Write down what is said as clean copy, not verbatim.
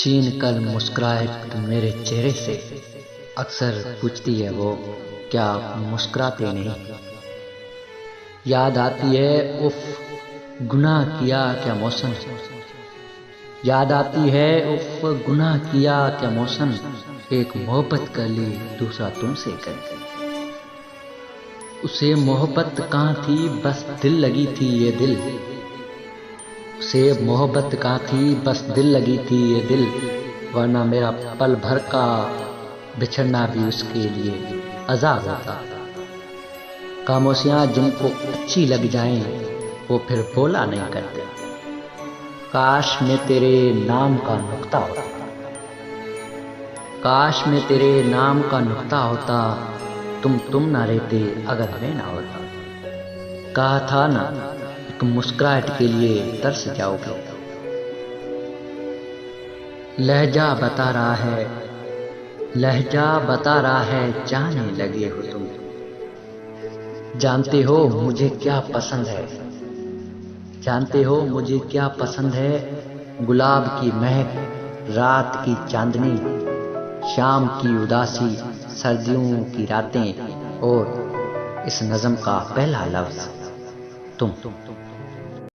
छीन कर मुस्कुराहट मेरे चेहरे से। अक्सर पूछती है वो, क्या मुस्कुराते नहीं। याद आती है उफ, गुनाह किया क्या मौसम। याद आती है उफ, गुनाह किया क्या मौसम। एक मोहब्बत कर ली, दूसरा तुमसे कर ली। उसे मोहब्बत कहाँ थी, बस दिल लगी थी ये दिल। उसे मोहब्बत कहाँ थी, बस दिल लगी थी ये दिल। वरना मेरा पल भर का बिछड़ना भी उसके लिए अज़ाब होता। खामोशियाँ जिनको अच्छी लग जाएं, वो फिर बोला नहीं करते। काश मैं तेरे नाम का नुक्ता होता। काश मैं तेरे नाम का नुक्ता होता। तुम ना रहते अगर मैं ना होता। कहा था ना, एक मुस्कुराहट के लिए तरस जाओगे। लहजा बता रहा है, लहजा बता रहा है, जाने लगे हो तुम। जानते हो मुझे क्या पसंद है, जानते हो मुझे क्या पसंद है। गुलाब की महक, रात की चांदनी, शाम की उदासी, सर्दियों की रातें और इस नज़म का पहला लफ्ज़ तुम।